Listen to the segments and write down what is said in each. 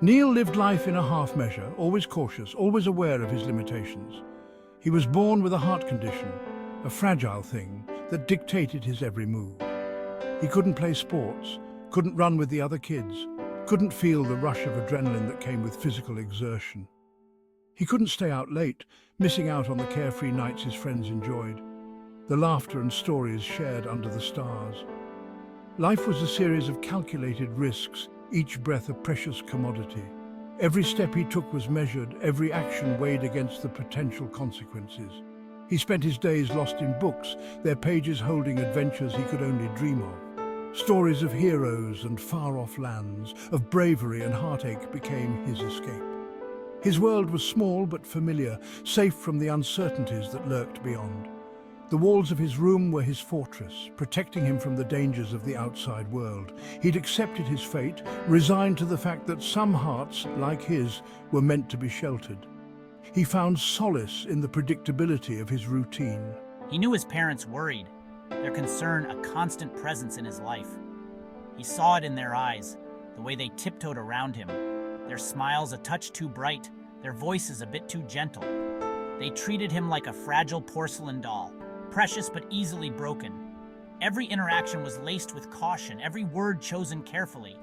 Neil lived life in a half measure, always cautious, always aware of his limitations. He was born with a heart condition, a fragile thing that dictated his every move. He couldn't play sports, couldn't run with the other kids, couldn't feel the rush of adrenaline that came with physical exertion. He couldn't stay out late, missing out on the carefree nights his friends enjoyed, the laughter and stories shared under the stars. Life was a series of calculated risks, each breath a precious commodity. Every step he took was measured, every action weighed against the potential consequences. He spent his days lost in books, their pages holding adventures he could only dream of. Stories of heroes and far-off lands, of bravery and heartache became his escape. His world was small but familiar, safe from the uncertainties that lurked beyond. The walls of his room were his fortress, protecting him from the dangers of the outside world. He'd accepted his fate, resigned to the fact that some hearts, like his, were meant to be sheltered. He found solace in the predictability of his routine. He knew his parents worried, their concern a constant presence in his life. He saw it in their eyes, the way they tiptoed around him, their smiles a touch too bright, their voices a bit too gentle. They treated him like a fragile porcelain doll, precious but easily broken. Every interaction was laced with caution, every word chosen carefully.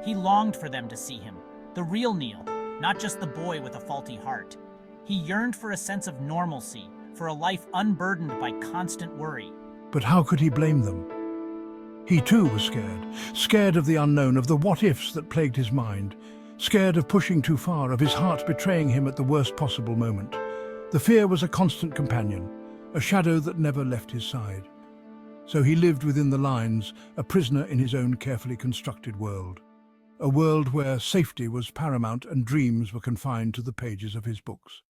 He longed for them to see him, the real Neil, not just the boy with a faulty heart. He yearned for a sense of normalcy, for a life unburdened by constant worry. But how could he blame them? He too was scared, scared of the unknown, of the what-ifs that plagued his mind, scared of pushing too far, of his heart betraying him at the worst possible moment. The fear was a constant companion, a shadow that never left his side. So he lived within the lines, a prisoner in his own carefully constructed world. A world where safety was paramount and dreams were confined to the pages of his books.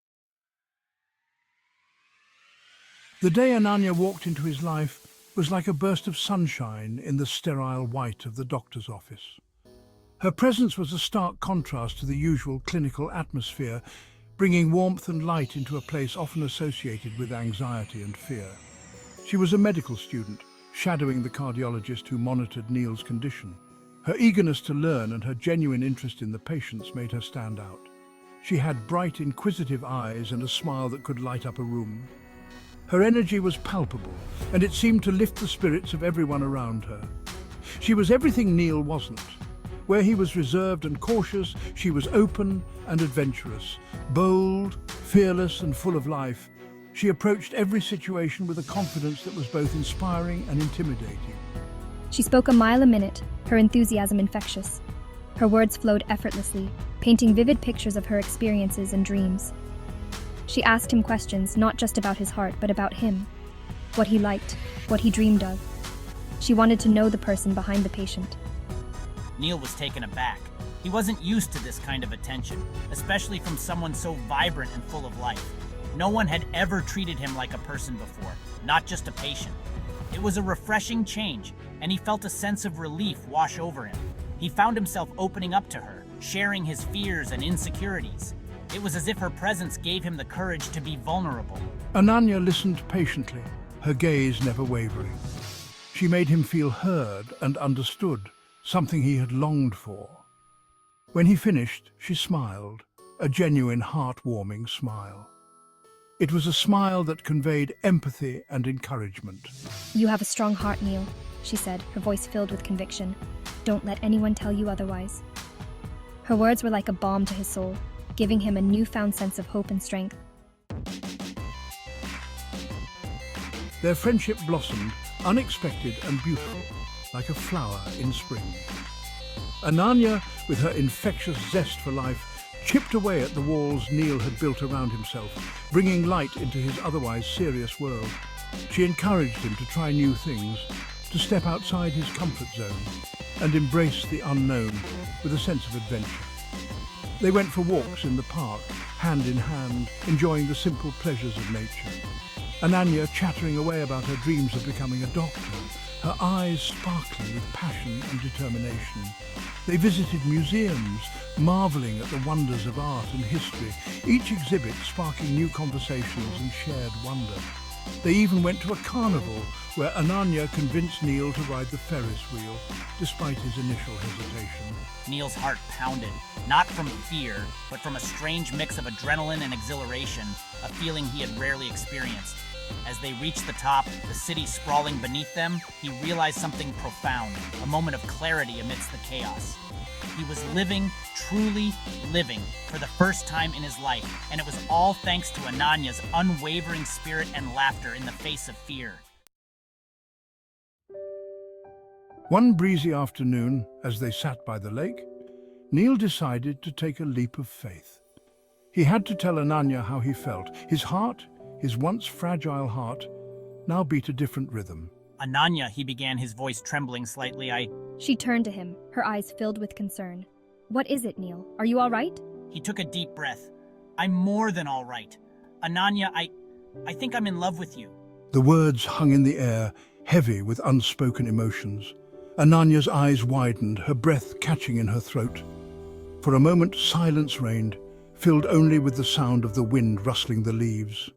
The day Ananya walked into his life was like a burst of sunshine in the sterile white of the doctor's office. Her presence was a stark contrast to the usual clinical atmosphere, bringing warmth and light into a place often associated with anxiety and fear. She was a medical student, shadowing the cardiologist who monitored Neil's condition. Her eagerness to learn and her genuine interest in the patients made her stand out. She had bright, inquisitive eyes and a smile that could light up a room. Her energy was palpable, and it seemed to lift the spirits of everyone around her. She was everything Neil wasn't. Where he was reserved and cautious, she was open and adventurous, bold, fearless and full of life. She approached every situation with a confidence that was both inspiring and intimidating. She spoke a mile a minute, her enthusiasm infectious. Her words flowed effortlessly, painting vivid pictures of her experiences and dreams. She asked him questions not just about his heart, but about him, what he liked, what he dreamed of. She wanted to know the person behind the patient. Neil was taken aback. He wasn't used to this kind of attention, especially from someone so vibrant and full of life. No one had ever treated him like a person before, not just a patient. It was a refreshing change, and he felt a sense of relief wash over him. He found himself opening up to her, sharing his fears and insecurities. It was as if her presence gave him the courage to be vulnerable. Ananya listened patiently, her gaze never wavering. She made him feel heard and understood, something he had longed for. When he finished, she smiled, a genuine, heart-warming smile. It was a smile that conveyed empathy and encouragement. "You have a strong heart, Neil," she said, her voice filled with conviction. "Don't let anyone tell you otherwise." Her words were like a balm to his soul, giving him a newfound sense of hope and strength. Their friendship blossomed, unexpected and beautiful, like a flower in spring. Ananya, with her infectious zest for life, chipped away at the walls Neil had built around himself, bringing light into his otherwise serious world. She encouraged him to try new things, to step outside his comfort zone, and embrace the unknown with a sense of adventure. They went for walks in the park, hand in hand, enjoying the simple pleasures of nature. Ananya chattering away about her dreams of becoming a doctor, her eyes sparkling with passion and determination. They visited museums, marveling at the wonders of art and history, each exhibit sparking new conversations and shared wonder. They even went to a carnival where Ananya convinced Neil to ride the Ferris wheel, despite his initial hesitation. Neil's heart pounded, not from fear, but from a strange mix of adrenaline and exhilaration, a feeling he had rarely experienced. As they reached the top, the city sprawling beneath them, he realized something profound, a moment of clarity amidst the chaos. He was living, truly living, for the first time in his life, and it was all thanks to Ananya's unwavering spirit and laughter in the face of fear. One breezy afternoon, as they sat by the lake, Neil decided to take a leap of faith. He had to tell Ananya how he felt. His heart, his once fragile heart, now beat a different rhythm. Ananya, he began, his voice trembling slightly. She turned to him, her eyes filled with concern. What is it, Neil? Are you all right? He took a deep breath. I'm more than all right. Ananya, I think I'm in love with you. The words hung in the air, heavy with unspoken emotions. Ananya's eyes widened, her breath catching in her throat. For a moment, silence reigned, filled only with the sound of the wind rustling the leaves.